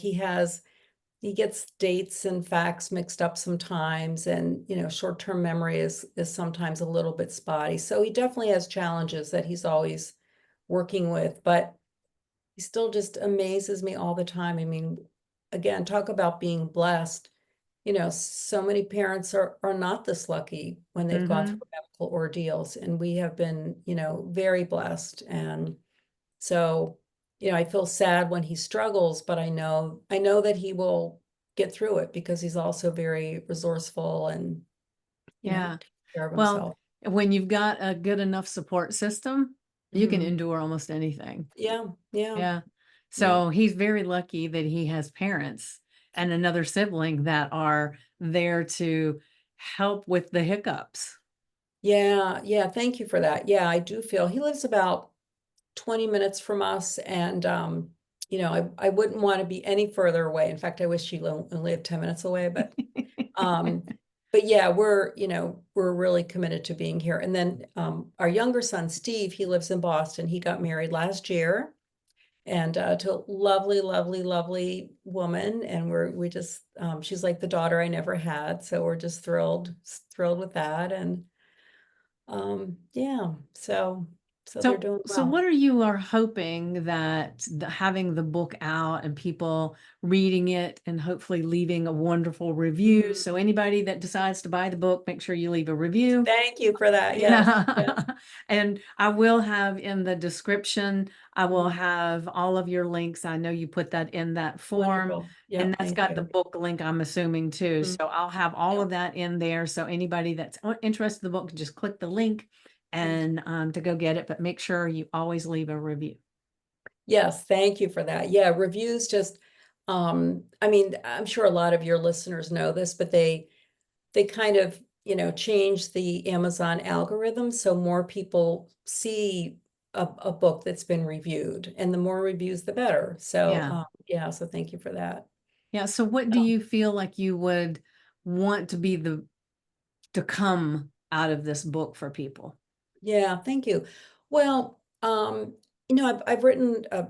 [SPEAKER 2] he gets dates and facts mixed up sometimes, and short-term memory is sometimes a little bit spotty. So he definitely has challenges that he's always working with, but he still just amazes me all the time. I mean, again, talk about being blessed. So many parents are not this lucky when they've gone
[SPEAKER 1] Mm-hmm.
[SPEAKER 2] through medical ordeals, and we have been, very blessed. And so, I feel sad when he struggles, but I know that he will get through it because he's also very resourceful and,
[SPEAKER 1] Yeah.
[SPEAKER 2] takes care of
[SPEAKER 1] Well,
[SPEAKER 2] himself.
[SPEAKER 1] when you've got a good enough support system, you can
[SPEAKER 2] Mhm.
[SPEAKER 1] endure almost anything.
[SPEAKER 2] Yeah, yeah,
[SPEAKER 1] Yeah.
[SPEAKER 2] yeah.
[SPEAKER 1] So he's very lucky that he has parents and another sibling that are there to help with the hiccups.
[SPEAKER 2] Yeah, yeah, thank you for that. Yeah, I do feel he lives about 20 minutes from us, and I wouldn't want to be any further away. In fact, I wish she only lived 10 minutes away, um but yeah, we're really committed to being here. And then our younger son Steve, he lives in Boston. He got married last year, and to a lovely, lovely, lovely woman, and we just she's like the daughter I never had, so we're just thrilled with that. And yeah, so they're doing
[SPEAKER 1] So
[SPEAKER 2] well.
[SPEAKER 1] what are you are hoping that having the book out and people reading it and hopefully leaving a wonderful review.
[SPEAKER 2] Mhm.
[SPEAKER 1] So anybody that decides to buy the book, make sure you leave a review.
[SPEAKER 2] Thank you for that. Yes,
[SPEAKER 1] Yeah.
[SPEAKER 2] yes.
[SPEAKER 1] And I will have in the description, I will
[SPEAKER 2] Mhm.
[SPEAKER 1] have all of your links. I know you put that in that form,
[SPEAKER 2] Wonderful.
[SPEAKER 1] and
[SPEAKER 2] Yep,
[SPEAKER 1] that's
[SPEAKER 2] thank
[SPEAKER 1] got the
[SPEAKER 2] you.
[SPEAKER 1] book link, I'm assuming too.
[SPEAKER 2] Mhm.
[SPEAKER 1] So I'll have all
[SPEAKER 2] Yep,
[SPEAKER 1] of that in there. So anybody that's interested in the book can just click the link
[SPEAKER 2] thank you.
[SPEAKER 1] and to go get it. But make sure you always leave a review.
[SPEAKER 2] Yes, thank you for that. Yeah, reviews just, I mean, I'm sure a lot of your listeners know this, but they kind of change the Amazon algorithm so more people see a book that's been reviewed, and the more reviews, the better. So,
[SPEAKER 1] Yeah.
[SPEAKER 2] yeah, so thank you for that.
[SPEAKER 1] Yeah. So what do
[SPEAKER 2] Um,
[SPEAKER 1] you feel like you would want to be to come out of this book for people?
[SPEAKER 2] Yeah, thank you. Well, I've written a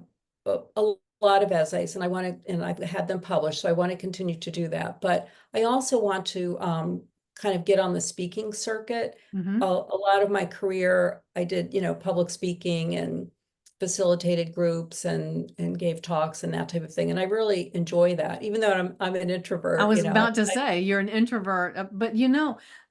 [SPEAKER 2] lot of essays, and I've had them published, so I want to continue to do that. But I also want to kind of get on the speaking circuit. A
[SPEAKER 1] Mm-hmm.
[SPEAKER 2] lot of my career, I did, public speaking and facilitated groups and gave talks and that type of thing. And I really enjoy that, even though I'm an
[SPEAKER 1] I
[SPEAKER 2] introvert,
[SPEAKER 1] was about to say you're an introvert, but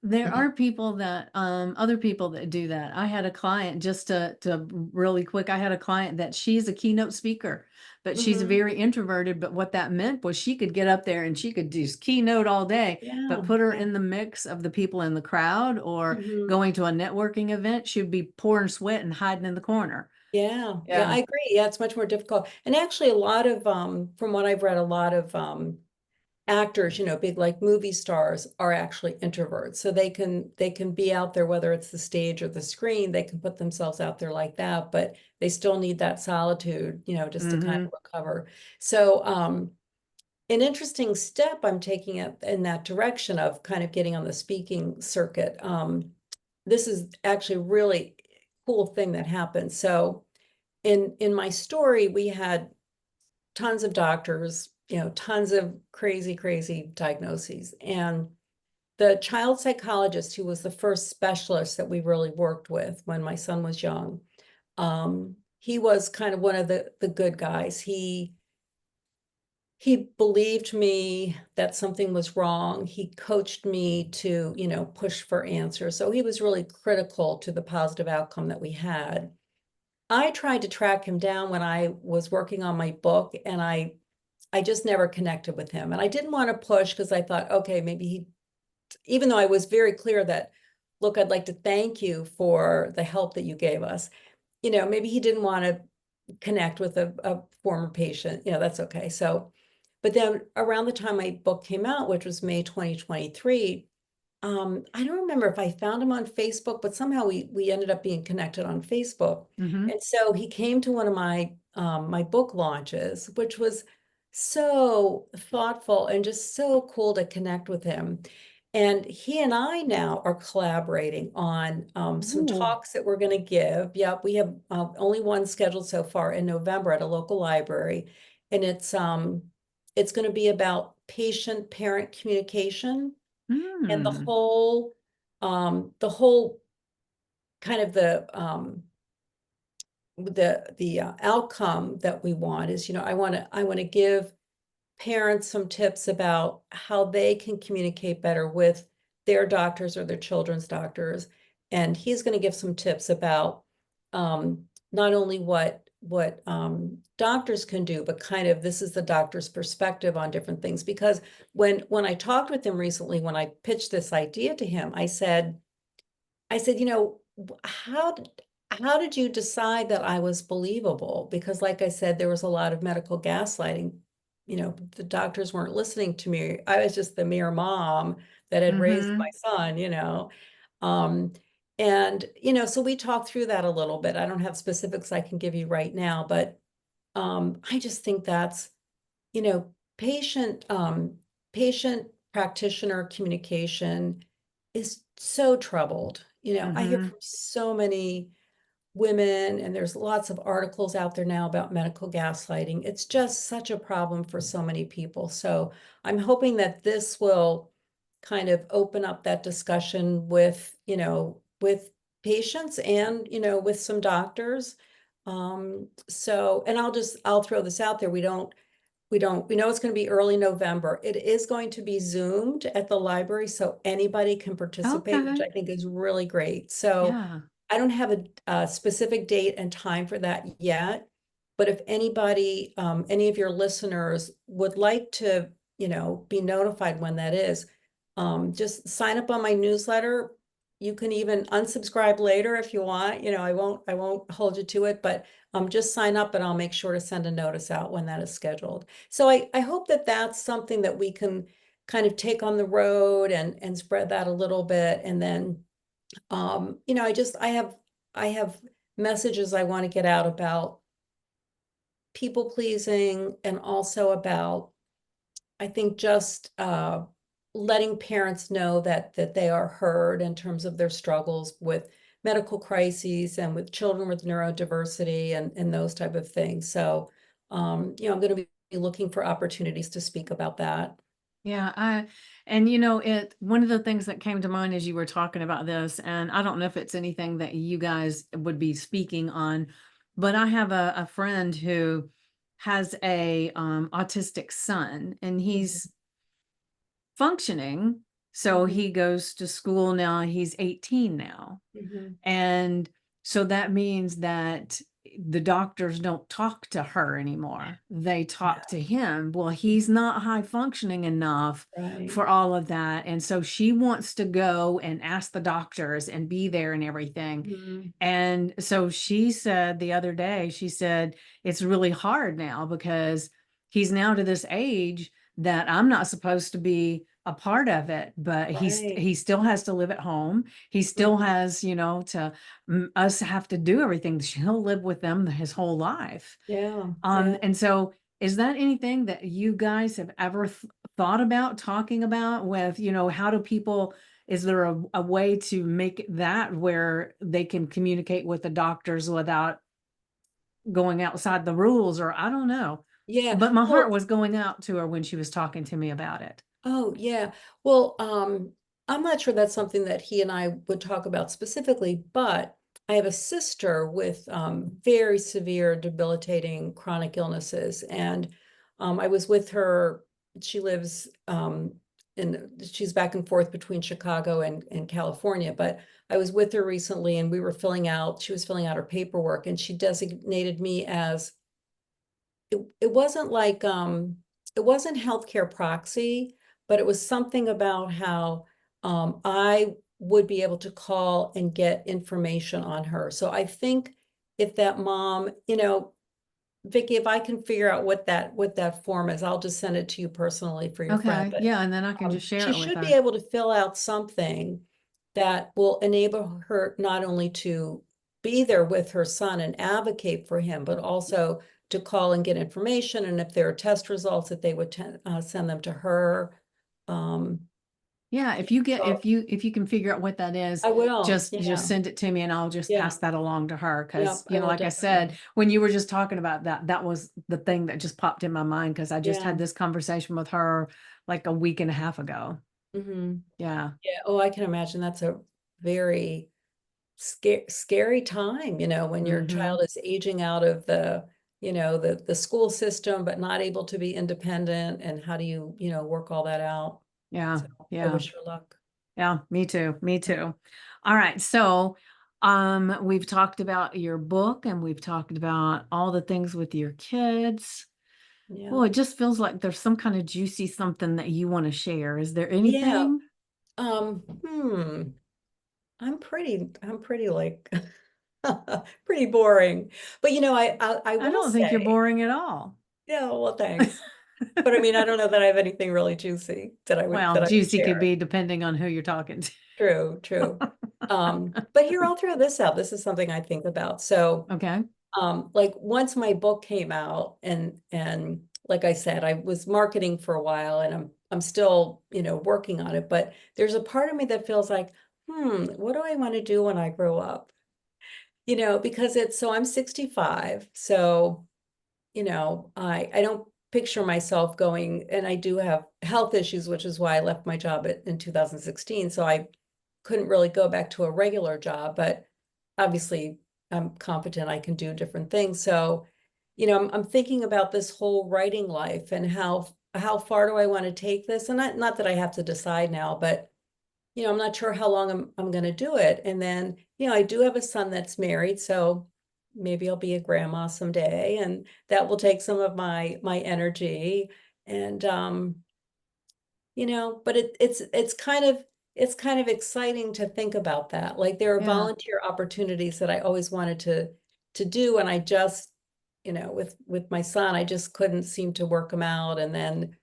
[SPEAKER 1] there are people that other people that do that. I had a client just to really quick. I had a client that she's a keynote speaker, but she's
[SPEAKER 2] Mhm.
[SPEAKER 1] very introverted. But what that meant was she could get up there and she could just keynote all day, but
[SPEAKER 2] Yeah,
[SPEAKER 1] put her
[SPEAKER 2] yeah.
[SPEAKER 1] in the mix of the people in the crowd or
[SPEAKER 2] Mhm.
[SPEAKER 1] going to a networking event, she'd be pouring sweat and hiding in the corner.
[SPEAKER 2] Yeah, yeah,
[SPEAKER 1] Yeah.
[SPEAKER 2] I agree. Yeah, it's much more difficult. And actually a lot of from what I've read, a lot of actors, big like movie stars are actually introverts. So they can be out there, whether it's the stage or the screen, they can put themselves out there like that, but they still need that solitude, just to kind
[SPEAKER 1] Mm-hmm.
[SPEAKER 2] of recover. So an interesting step I'm taking it in that direction of kind of getting on the speaking circuit. This is actually a really cool thing that happened. So in my story, we had tons of doctors, tons of crazy, crazy diagnoses. And the child psychologist who was the first specialist that we really worked with when my son was young, he was kind of one of the good guys. He believed me that something was wrong. He coached me to, push for answers. So he was really critical to the positive outcome that we had. I tried to track him down when I was working on my book, and I just never connected with him. And I didn't want to push because I thought, okay, maybe even though I was very clear that, look, I'd like to thank you for the help that you gave us, maybe he didn't want to connect with a former patient. That's okay. So, but then around the time my book came out, which was May 2023, I don't remember if I found him on Facebook, but somehow we ended up being connected on Facebook.
[SPEAKER 1] Mm-hmm.
[SPEAKER 2] And so he came to one of my book launches, which was so thoughtful and just so cool to connect with him. And he and I now are collaborating on some
[SPEAKER 1] Ooh.
[SPEAKER 2] talks that we're going to give. Yep, we have only one scheduled so far in November at a local library, and it's going to be about patient-parent communication and
[SPEAKER 1] Mm.
[SPEAKER 2] the whole kind of the outcome that we want is, I want to give parents some tips about how they can communicate better with their doctors or their children's doctors. And he's going to give some tips about not only what doctors can do, but kind of this is the doctor's perspective on different things. Because when I talked with him recently, when I pitched this idea to him, I said, how did you decide that I was believable? Because like I said, there was a lot of medical gaslighting. The doctors weren't listening to me. I was just the mere mom that had raised my
[SPEAKER 1] Mm-hmm.
[SPEAKER 2] son. Um, and, so we talked through that a little bit. I don't have specifics I can give you right now, but I just think that's, you know, patient, patient practitioner communication is so troubled. I hear
[SPEAKER 1] Mm-hmm.
[SPEAKER 2] from so many women, and there's lots of articles out there now about medical gaslighting. It's just such a problem for so many people. So I'm hoping that this will kind of open up that discussion with patients and, with some doctors. And I'll throw this out there. We know it's going to be early November. It is going to be Zoomed at the library, so anybody can participate, which
[SPEAKER 1] Okay.
[SPEAKER 2] I think is really great. So
[SPEAKER 1] Yeah.
[SPEAKER 2] I don't have a specific date and time for that yet, but if anybody, any of your listeners would like to, be notified when that is, just sign up on my newsletter. You can even unsubscribe later if you want. I won't hold you to it, but just sign up and I'll make sure to send a notice out when that is scheduled. So I hope that that's something that we can kind of take on the road and spread that a little bit. And then, I have messages I want to get out about people pleasing, and also about, I think, just letting parents know that they are heard in terms of their struggles with medical crises and with children with neurodiversity and those type of things. So, I'm going to be looking for opportunities to speak about that.
[SPEAKER 1] Yeah, and one of the things that came to mind as you were talking about this, and I don't know if it's anything that you guys would be speaking on, but I have a friend who has a autistic son, and
[SPEAKER 2] Mhm,
[SPEAKER 1] he's functioning. So
[SPEAKER 2] mhm,
[SPEAKER 1] he goes to school now. He's 18 now.
[SPEAKER 2] mhm.
[SPEAKER 1] And so that means that the doctors don't talk to her anymore. They talk
[SPEAKER 2] Yeah,
[SPEAKER 1] to him. Well, he's not high functioning enough
[SPEAKER 2] right.
[SPEAKER 1] for all of that. And so she wants to go and ask the doctors and be there and everything.
[SPEAKER 2] Mhm,
[SPEAKER 1] And so she said the other day, she said, it's really hard now because he's now to this age that I'm not supposed to be a part of it, but
[SPEAKER 2] right.
[SPEAKER 1] he still has to live at home. He still
[SPEAKER 2] Mhm,
[SPEAKER 1] has, to us have to do everything. He'll live with them his whole life.
[SPEAKER 2] yeah, yeah.
[SPEAKER 1] And so is that anything that you guys have ever thought about talking about with, how do people, is there a way to make that where they can communicate with the doctors without going outside the rules, or I don't know.
[SPEAKER 2] Yeah.
[SPEAKER 1] But my heart
[SPEAKER 2] Well,
[SPEAKER 1] was going out to her when she was talking to me about it.
[SPEAKER 2] oh, yeah. Well, I'm not sure that's something that he and I would talk about specifically, but I have a sister with very severe, debilitating chronic illnesses. And I was with her. She lives she's back and forth between Chicago and California, but I was with her recently, and she was filling out her paperwork, and she designated me as, it wasn't like, it wasn't healthcare proxy, but it was something about how I would be able to call and get information on her. So I think if that mom, Vicky, if I can figure out what that form is, I'll just send it to you personally for your friend.
[SPEAKER 1] Okay.
[SPEAKER 2] But
[SPEAKER 1] Yeah. And then I can just share
[SPEAKER 2] she
[SPEAKER 1] it with
[SPEAKER 2] should be
[SPEAKER 1] her.
[SPEAKER 2] able to fill out something that will enable her not only to be there with her son and advocate for him, but also to call and get information. And if there are test results, that they would send them to her. Um,
[SPEAKER 1] Yeah,
[SPEAKER 2] yeah, so
[SPEAKER 1] if you can figure out what that is,
[SPEAKER 2] I will.
[SPEAKER 1] just
[SPEAKER 2] Yeah,
[SPEAKER 1] send it to me and I'll just
[SPEAKER 2] yeah,
[SPEAKER 1] pass that along to her.
[SPEAKER 2] yeah,
[SPEAKER 1] Cause,
[SPEAKER 2] I will
[SPEAKER 1] like I said,
[SPEAKER 2] definitely.
[SPEAKER 1] when you were just talking about that, that was the thing that just popped in my mind because I just
[SPEAKER 2] Yeah.
[SPEAKER 1] had this conversation with her like a week and a half ago.
[SPEAKER 2] Hmm.
[SPEAKER 1] Yeah.
[SPEAKER 2] Yeah. Oh, I can imagine that's a very scary time, when your
[SPEAKER 1] Mm-hmm.
[SPEAKER 2] child is aging out of the school system, but not able to be independent. And how do you, work all that out?
[SPEAKER 1] Yeah.
[SPEAKER 2] So I
[SPEAKER 1] Yeah.
[SPEAKER 2] wish her luck.
[SPEAKER 1] Yeah. Me too. Me too. All right. So, we've talked about your book and we've talked about all the things with your kids.
[SPEAKER 2] Yeah.
[SPEAKER 1] Well, it just feels like there's some kind of juicy something that you want to share. Is there
[SPEAKER 2] Yeah.
[SPEAKER 1] anything?
[SPEAKER 2] Hmm. I'm pretty like pretty boring. But I
[SPEAKER 1] I
[SPEAKER 2] will
[SPEAKER 1] don't think you're
[SPEAKER 2] say,
[SPEAKER 1] boring at all.
[SPEAKER 2] yeah, well, thanks. But I mean, I don't know that I have anything really juicy
[SPEAKER 1] Well,
[SPEAKER 2] that I would
[SPEAKER 1] juicy could
[SPEAKER 2] share.
[SPEAKER 1] be depending on who you're talking to.
[SPEAKER 2] True, true. But here, I'll throw this out. This is something I think about. So,
[SPEAKER 1] Okay.
[SPEAKER 2] like, once my book came out, and like I said, I was marketing for a while, and I'm still, working on it, but there's a part of me that feels like, what do I want to do when I grow up? Because I'm 65, so, I don't picture myself going, and I do have health issues, which is why I left my job in 2016. So I couldn't really go back to a regular job, but obviously I'm competent. I can do different things. So, I'm thinking about this whole writing life, and how far do I want to take this? And not that I have to decide now, but I'm not sure how long I'm going to do it. And then, I do have a son that's married, so maybe I'll be a grandma someday, and that will take some of my energy. And but it's kind of exciting to think about that. Like, there are
[SPEAKER 1] Yeah.
[SPEAKER 2] volunteer opportunities that I always wanted to do, and I just, with my son, I just couldn't seem to work them out. And then,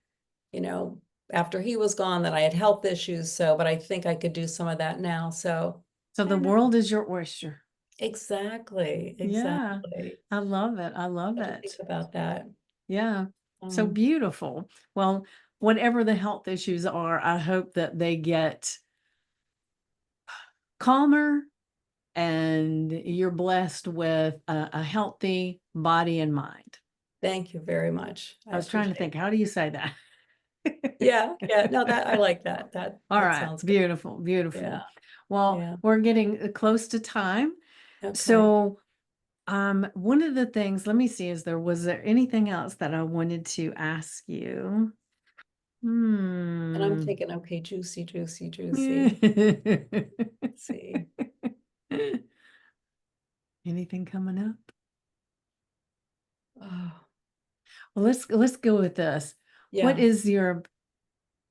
[SPEAKER 2] you know, after he was gone that I had health issues. So, but I think I could do some of that now. So
[SPEAKER 1] So
[SPEAKER 2] I
[SPEAKER 1] the
[SPEAKER 2] don't know.
[SPEAKER 1] world is your oyster.
[SPEAKER 2] Exactly.
[SPEAKER 1] Yeah.
[SPEAKER 2] Exactly.
[SPEAKER 1] I love it. I love
[SPEAKER 2] I have to think
[SPEAKER 1] it.
[SPEAKER 2] about that.
[SPEAKER 1] Yeah. So
[SPEAKER 2] Um,
[SPEAKER 1] beautiful. Well, whatever the health issues are, I hope that they get calmer and you're blessed with a healthy body and mind.
[SPEAKER 2] Thank you very much.
[SPEAKER 1] I
[SPEAKER 2] I
[SPEAKER 1] was trying to
[SPEAKER 2] appreciate
[SPEAKER 1] think,
[SPEAKER 2] it.
[SPEAKER 1] how do you say that?
[SPEAKER 2] Yeah, yeah. No, that I like that.
[SPEAKER 1] All
[SPEAKER 2] That
[SPEAKER 1] right.
[SPEAKER 2] sounds good.
[SPEAKER 1] Beautiful.
[SPEAKER 2] Yeah,
[SPEAKER 1] Beautiful. Well,
[SPEAKER 2] yeah.
[SPEAKER 1] we're getting close to time.
[SPEAKER 2] Okay.
[SPEAKER 1] So, one of the things, let me see, was there anything else that I wanted to ask you?
[SPEAKER 2] And I'm
[SPEAKER 1] Hmm.
[SPEAKER 2] thinking, okay, juicy, juicy, juicy. Let's see.
[SPEAKER 1] Anything coming up?
[SPEAKER 2] Oh,
[SPEAKER 1] Well, let's go with this. What
[SPEAKER 2] yeah.
[SPEAKER 1] is your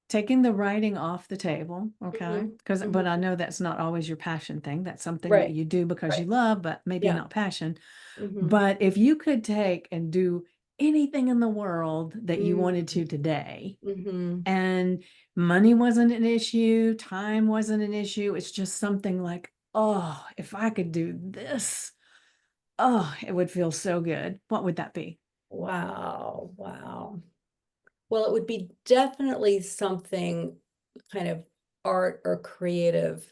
[SPEAKER 1] taking the writing off the table, okay?
[SPEAKER 2] Hmm.
[SPEAKER 1] Because but I
[SPEAKER 2] Hmm.
[SPEAKER 1] know that's not always your passion thing. That's something that
[SPEAKER 2] Right,
[SPEAKER 1] you do because you
[SPEAKER 2] right.
[SPEAKER 1] love, but maybe
[SPEAKER 2] Yeah.
[SPEAKER 1] not passion.
[SPEAKER 2] Hmm.
[SPEAKER 1] But if you could take and do anything in the world that you wanted to today,
[SPEAKER 2] Mm-hmm.
[SPEAKER 1] and money wasn't an issue, time wasn't an issue, it's just something like, oh, if I could do this, oh, it would feel so good. What would that be?
[SPEAKER 2] Wow, wow. Well, it would be definitely something kind of art or creative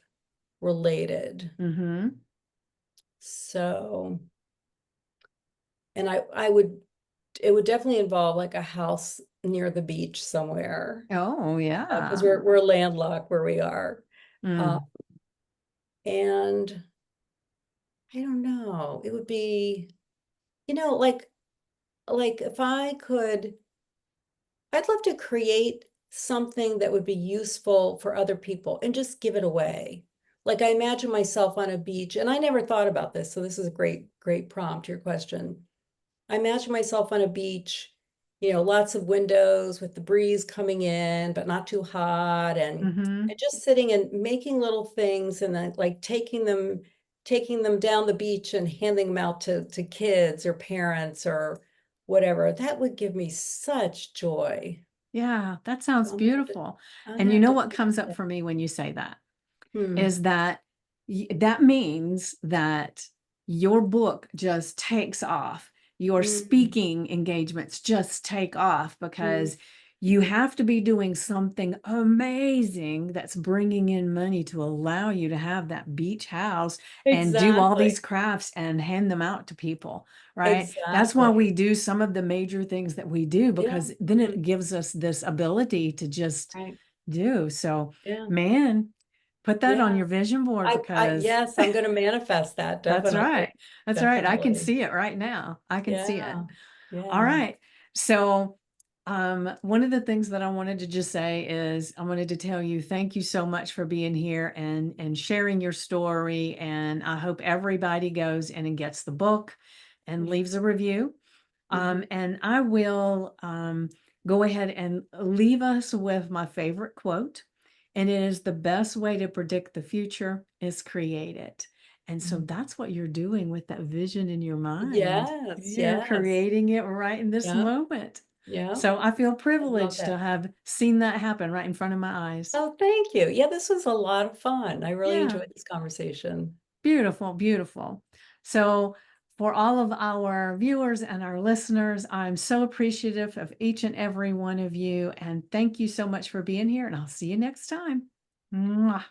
[SPEAKER 2] related.
[SPEAKER 1] Mm-hmm.
[SPEAKER 2] So, and I would, it would definitely involve like a house near the beach somewhere,
[SPEAKER 1] Oh,
[SPEAKER 2] because
[SPEAKER 1] yeah.
[SPEAKER 2] we're landlocked where we are. Uh,
[SPEAKER 1] Mm.
[SPEAKER 2] and I don't know, it would be, like if I could, I'd love to create something that would be useful for other people and just give it away. Like I imagine myself on a beach, and I never thought about this, so this is a great, great prompt, your question. I imagine myself on a beach, lots of windows with the breeze coming in, but not too hot,
[SPEAKER 1] Mm-hmm.
[SPEAKER 2] and just sitting and making little things and then like taking them down the beach and handing them out to kids or parents or whatever. That would give me such joy.
[SPEAKER 1] Yeah, that
[SPEAKER 2] So
[SPEAKER 1] sounds beautiful.
[SPEAKER 2] I'm
[SPEAKER 1] And
[SPEAKER 2] gonna
[SPEAKER 1] you
[SPEAKER 2] have
[SPEAKER 1] know
[SPEAKER 2] to
[SPEAKER 1] what
[SPEAKER 2] think
[SPEAKER 1] comes up
[SPEAKER 2] about
[SPEAKER 1] for me when you say that?
[SPEAKER 2] that. Hmm.
[SPEAKER 1] Is that that means that your book just takes off. Your
[SPEAKER 2] Mm,
[SPEAKER 1] speaking engagements just take off
[SPEAKER 2] mm,
[SPEAKER 1] because you have to be doing something amazing that's bringing in money to allow you to have that beach house and do all
[SPEAKER 2] exactly.
[SPEAKER 1] these crafts and hand them out to people, right? That's why we
[SPEAKER 2] Exactly.
[SPEAKER 1] do some of the major things that we do
[SPEAKER 2] Yeah.
[SPEAKER 1] because then
[SPEAKER 2] Mhm.
[SPEAKER 1] it gives us this ability to just
[SPEAKER 2] Right.
[SPEAKER 1] do. So,
[SPEAKER 2] Yeah.
[SPEAKER 1] man, put that on
[SPEAKER 2] Yeah.
[SPEAKER 1] your vision board because
[SPEAKER 2] Yes, I'm going to manifest that.
[SPEAKER 1] that's
[SPEAKER 2] Definitely.
[SPEAKER 1] right. That's right. I can
[SPEAKER 2] Definitely.
[SPEAKER 1] see it right now. I can see it.
[SPEAKER 2] Yeah.
[SPEAKER 1] All
[SPEAKER 2] Yeah.
[SPEAKER 1] right. So, one of the things that I wanted to just say is I wanted to tell you thank you so much for being here and sharing your story. And I hope everybody goes in and gets the book and
[SPEAKER 2] Yeah.
[SPEAKER 1] leaves a review.
[SPEAKER 2] Mhm.
[SPEAKER 1] And I will go ahead and leave us with my favorite quote. And it is the best way to predict the future is create it. And so
[SPEAKER 2] Mhm.
[SPEAKER 1] that's what you're doing with that vision in your mind.
[SPEAKER 2] Yes.
[SPEAKER 1] You're
[SPEAKER 2] Yes.
[SPEAKER 1] creating it right in this
[SPEAKER 2] Yeah.
[SPEAKER 1] moment.
[SPEAKER 2] Yeah.
[SPEAKER 1] So I feel
[SPEAKER 2] I love
[SPEAKER 1] privileged to
[SPEAKER 2] that.
[SPEAKER 1] have seen that happen right in front of my eyes.
[SPEAKER 2] Oh, thank you. Yeah, this was a lot of fun. I really
[SPEAKER 1] Yeah.
[SPEAKER 2] enjoyed this conversation.
[SPEAKER 1] Beautiful, beautiful. So, for all of our viewers and our listeners, I'm so appreciative of each and every one of you. And thank you so much for being here. And I'll see you next time. Mwah.